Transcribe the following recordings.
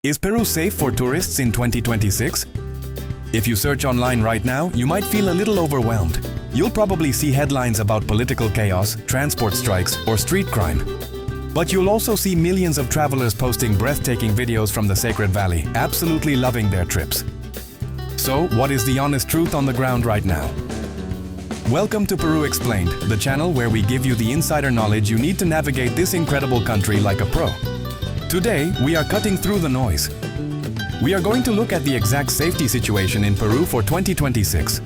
Is Peru safe for tourists in 2026? If you search online right now, you might feel a little overwhelmed. You'll probably see headlines about political chaos, transport strikes, or street crime. But you'll also see millions of travelers posting breathtaking videos from the Sacred Valley, absolutely loving their trips. So, what is the honest truth on the ground right now? Welcome to Peru Explained, the channel where we give you the insider knowledge you need to navigate this incredible country like a pro. Today, we are cutting through the noise. We are going to look at the exact safety situation in Peru for 2026.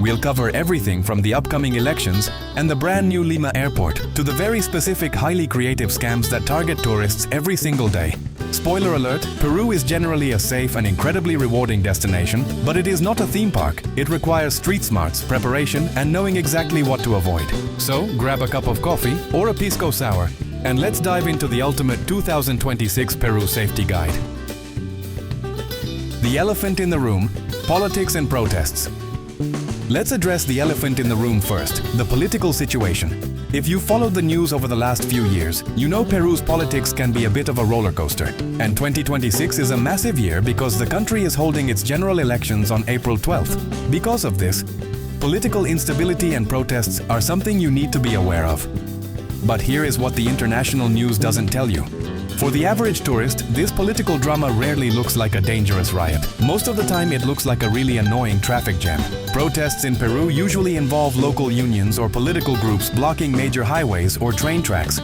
We'll cover everything from the upcoming elections and the brand new Lima airport to the very specific, highly creative scams that target tourists every single day. Spoiler alert, Peru is generally a safe and incredibly rewarding destination, but it is not a theme park. It requires street smarts, preparation, and knowing exactly what to avoid. So, grab a cup of coffee or a pisco sour, and let's dive into the ultimate 2026 Peru safety guide. The elephant in the room: politics and protests. Let's address the elephant in the room first, the political situation. If you've followed the news over the last few years, you know Peru's politics can be a bit of a roller coaster. And 2026 is a massive year because the country is holding its general elections on April 12th. Because of this, political instability and protests are something you need to be aware of. But here is what the international news doesn't tell you. For the average tourist, this political drama rarely looks like a dangerous riot. Most of the time it looks like a really annoying traffic jam. Protests in Peru usually involve local unions or political groups blocking major highways or train tracks.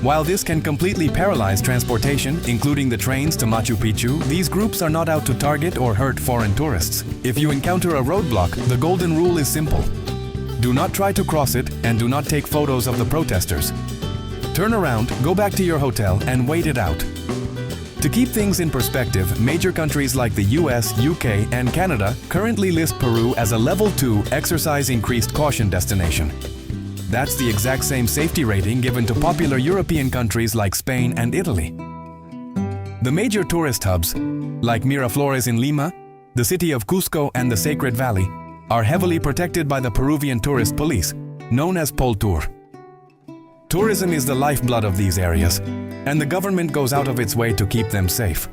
While this can completely paralyze transportation, including the trains to Machu Picchu, these groups are not out to target or hurt foreign tourists. If you encounter a roadblock, the golden rule is simple. Do not try to cross it, and do not take photos of the protesters. Turn around, go back to your hotel, and wait it out. To keep things in perspective, major countries like the US, UK, and Canada currently list Peru as a Level 2 exercise increased caution destination. That's the exact same safety rating given to popular European countries like Spain and Italy. The major tourist hubs, like Miraflores in Lima, the city of Cusco, and the Sacred Valley, are heavily protected by the Peruvian tourist police, known as Poltur. Tourism is the lifeblood of these areas, and the government goes out of its way to keep them safe.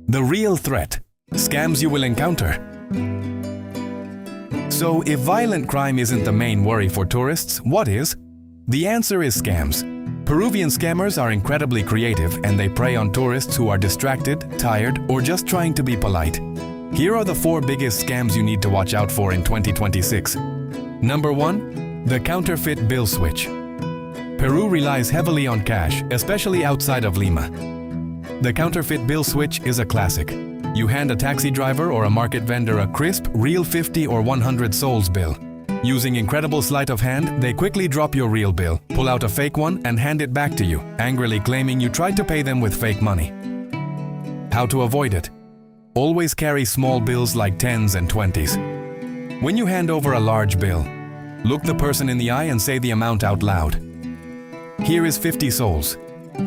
The real threat: scams you will encounter. So, if violent crime isn't the main worry for tourists, what is? The answer is scams. Peruvian scammers are incredibly creative, and they prey on tourists who are distracted, tired, or just trying to be polite. Here are the 4 biggest scams you need to watch out for in 2026. Number 1. The counterfeit bill switch. Peru relies heavily on cash, especially outside of Lima. The counterfeit bill switch is a classic. You hand a taxi driver or a market vendor a crisp, real 50 or 100 soles bill. Using incredible sleight of hand, they quickly drop your real bill, pull out a fake one, and hand it back to you, angrily claiming you tried to pay them with fake money. How to avoid it? Always carry small bills like 10s and 20s. When you hand over a large bill, look the person in the eye and say the amount out loud. Here is 50 soles.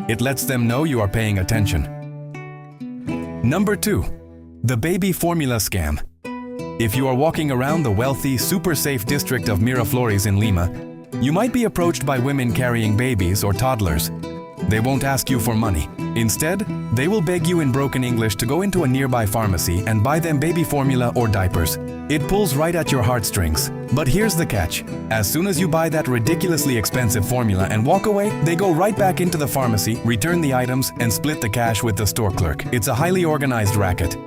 It lets them know you are paying attention. Number 2. The baby formula scam. If you are walking around the wealthy, super safe district of Miraflores in Lima, you might be approached by women carrying babies or toddlers. They won't ask you for money. Instead, they will beg you in broken English to go into a nearby pharmacy and buy them baby formula or diapers. It pulls right at your heartstrings. But here's the catch. As soon as you buy that ridiculously expensive formula and walk away, they go right back into the pharmacy, return the items, and split the cash with the store clerk. It's a highly organized racket.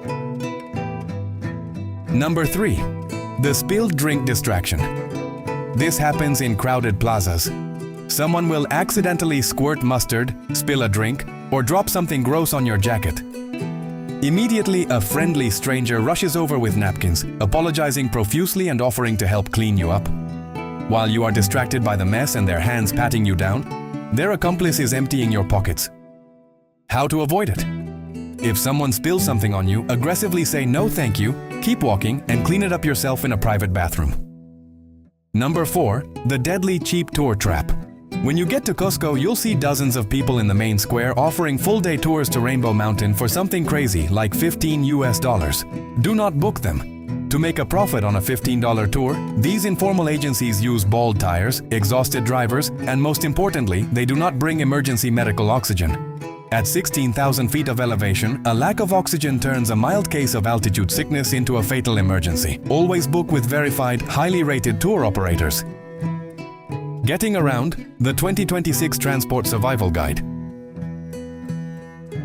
Number 3. The spilled drink distraction. This happens in crowded plazas. Someone will accidentally squirt mustard, spill a drink, or drop something gross on your jacket. Immediately, a friendly stranger rushes over with napkins, apologizing profusely and offering to help clean you up. While you are distracted by the mess and their hands patting you down, their accomplice is emptying your pockets. How to avoid it? If someone spills something on you, aggressively say no thank you, keep walking, and clean it up yourself in a private bathroom. Number 4. The deadly cheap tour trap. When you get to Cusco, you'll see dozens of people in the main square offering full-day tours to Rainbow Mountain for something crazy like $15 US. Do not book them. To make a profit on a $15 tour, these informal agencies use bald tires, exhausted drivers, and most importantly, they do not bring emergency medical oxygen. At 16,000 feet of elevation, a lack of oxygen turns a mild case of altitude sickness into a fatal emergency. Always book with verified, highly rated tour operators. Getting around, the 2026 Transport Survival Guide.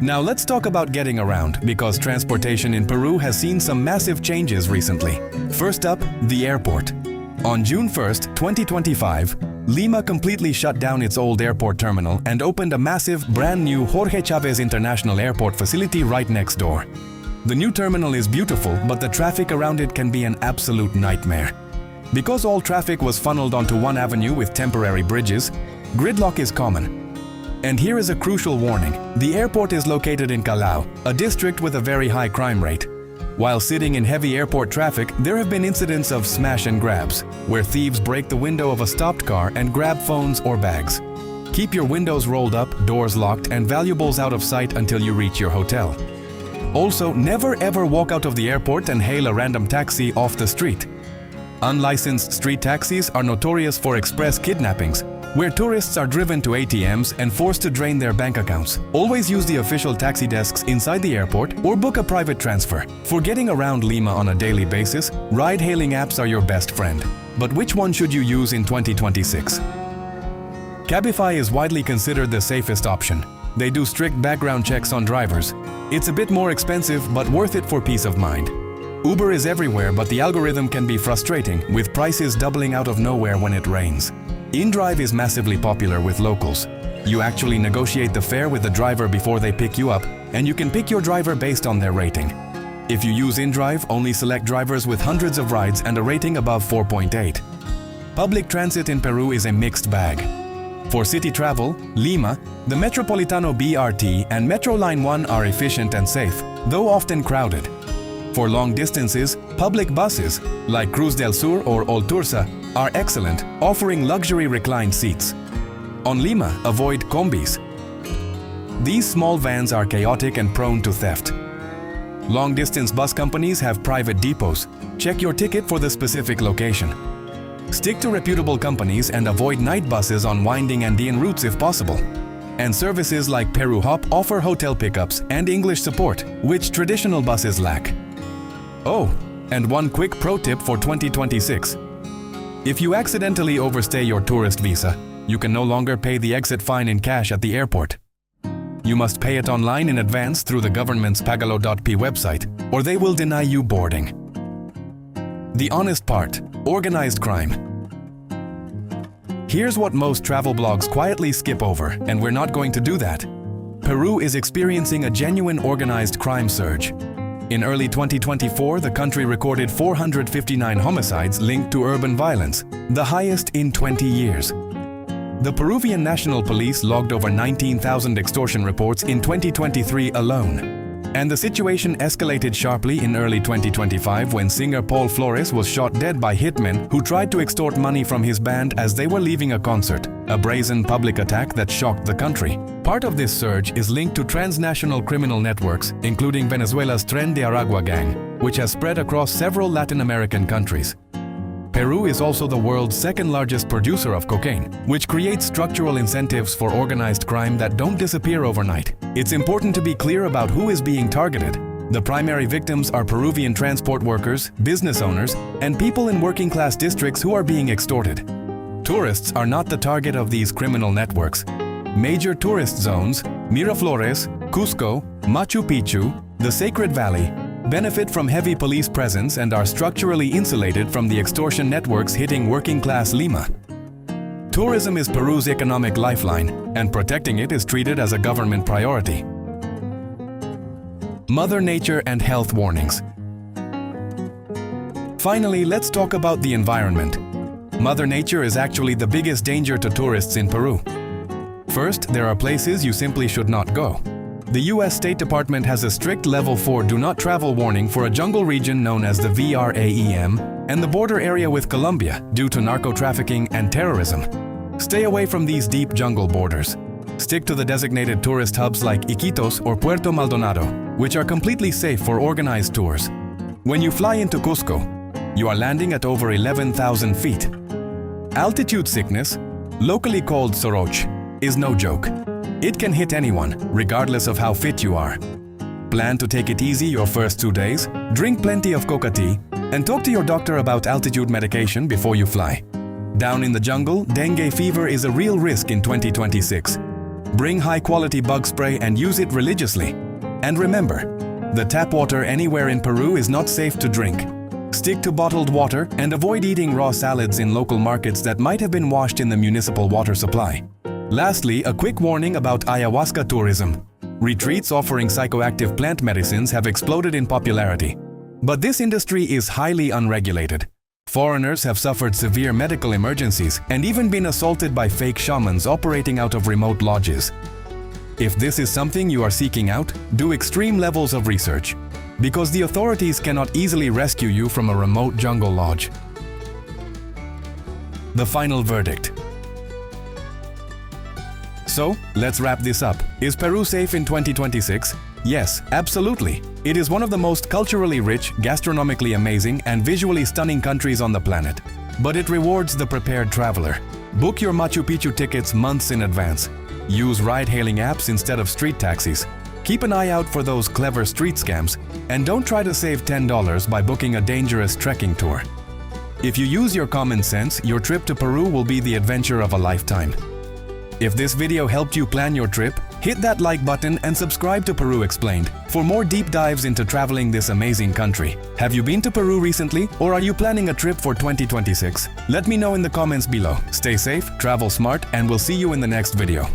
Now let's talk about getting around, because transportation in Peru has seen some massive changes recently. First up, the airport. On June 1st, 2025, Lima completely shut down its old airport terminal and opened a massive, brand new Jorge Chávez International Airport facility right next door. The new terminal is beautiful, but the traffic around it can be an absolute nightmare. Because all traffic was funneled onto one avenue with temporary bridges, gridlock is common. And here is a crucial warning. The airport is located in Callao, a district with a very high crime rate. While sitting in heavy airport traffic, there have been incidents of smash and grabs, where thieves break the window of a stopped car and grab phones or bags. Keep your windows rolled up, doors locked, and valuables out of sight until you reach your hotel. Also, never ever walk out of the airport and hail a random taxi off the street. Unlicensed street taxis are notorious for express kidnappings, where tourists are driven to ATMs and forced to drain their bank accounts. Always use the official taxi desks inside the airport or book a private transfer. For getting around Lima on a daily basis, ride-hailing apps are your best friend. But which one should you use in 2026? Cabify is widely considered the safest option. They do strict background checks on drivers. It's a bit more expensive, but worth it for peace of mind. Uber is everywhere, but the algorithm can be frustrating, with prices doubling out of nowhere when it rains. InDrive is massively popular with locals. You actually negotiate the fare with the driver before they pick you up, and you can pick your driver based on their rating. If you use InDrive, only select drivers with hundreds of rides and a rating above 4.8. Public transit in Peru is a mixed bag. For city travel, Lima, the Metropolitano BRT and Metro Line 1 are efficient and safe, though often crowded. For long distances, public buses, like Cruz del Sur or Oltursa, are excellent, offering luxury reclined seats. On Lima, avoid combis. These small vans are chaotic and prone to theft. Long-distance bus companies have private depots. Check your ticket for the specific location. Stick to reputable companies and avoid night buses on winding Andean routes if possible. And services like Peru Hop offer hotel pickups and English support, which traditional buses lack. Oh, and one quick pro tip for 2026. If you accidentally overstay your tourist visa, you can no longer pay the exit fine in cash at the airport. You must pay it online in advance through the government's pagalo.p website, or they will deny you boarding. The honest part, organized crime. Here's what most travel blogs quietly skip over, and we're not going to do that. Peru is experiencing a genuine organized crime surge. In early 2024, the country recorded 459 homicides linked to urban violence, the highest in 20 years. The Peruvian National Police logged over 19,000 extortion reports in 2023 alone. And the situation escalated sharply in early 2025 when singer Paul Flores was shot dead by hitmen who tried to extort money from his band as they were leaving a concert, a brazen public attack that shocked the country. Part of this surge is linked to transnational criminal networks, including Venezuela's Tren de Aragua gang, which has spread across several Latin American countries. Peru is also the world's second-largest producer of cocaine, which creates structural incentives for organized crime that don't disappear overnight. It's important to be clear about who is being targeted. The primary victims are Peruvian transport workers, business owners, and people in working-class districts who are being extorted. Tourists are not the target of these criminal networks. Major tourist zones, Miraflores, Cusco, Machu Picchu, the Sacred Valley, benefit from heavy police presence and are structurally insulated from the extortion networks hitting working-class Lima. Tourism is Peru's economic lifeline, and protecting it is treated as a government priority. Mother Nature and health warnings. Finally, let's talk about the environment. Mother Nature is actually the biggest danger to tourists in Peru. First, there are places you simply should not go. The US State Department has a strict Level 4 do not travel warning for a jungle region known as the VRAEM and the border area with Colombia due to narco-trafficking and terrorism. Stay away from these deep jungle borders. Stick to the designated tourist hubs like Iquitos or Puerto Maldonado, which are completely safe for organized tours. When you fly into Cusco, you are landing at over 11,000 feet. Altitude sickness, locally called soroche, is no joke. It can hit anyone, regardless of how fit you are. Plan to take it easy your first 2 days, drink plenty of coca tea, and talk to your doctor about altitude medication before you fly. Down in the jungle, dengue fever is a real risk in 2026. Bring high-quality bug spray and use it religiously. And remember, the tap water anywhere in Peru is not safe to drink. Stick to bottled water and avoid eating raw salads in local markets that might have been washed in the municipal water supply. Lastly, a quick warning about ayahuasca tourism. Retreats offering psychoactive plant medicines have exploded in popularity. But this industry is highly unregulated. Foreigners have suffered severe medical emergencies and even been assaulted by fake shamans operating out of remote lodges. If this is something you are seeking out, do extreme levels of research, because the authorities cannot easily rescue you from a remote jungle lodge. The final verdict. So, let's wrap this up. Is Peru safe in 2026? Yes, absolutely. It is one of the most culturally rich, gastronomically amazing, and visually stunning countries on the planet. But it rewards the prepared traveler. Book your Machu Picchu tickets months in advance. Use ride-hailing apps instead of street taxis. Keep an eye out for those clever street scams, and don't try to save $10 by booking a dangerous trekking tour. If you use your common sense, your trip to Peru will be the adventure of a lifetime. If this video helped you plan your trip, hit that like button and subscribe to Peru Explained for more deep dives into traveling this amazing country. Have you been to Peru recently, or are you planning a trip for 2026? Let me know in the comments below. Stay safe, travel smart, and we'll see you in the next video.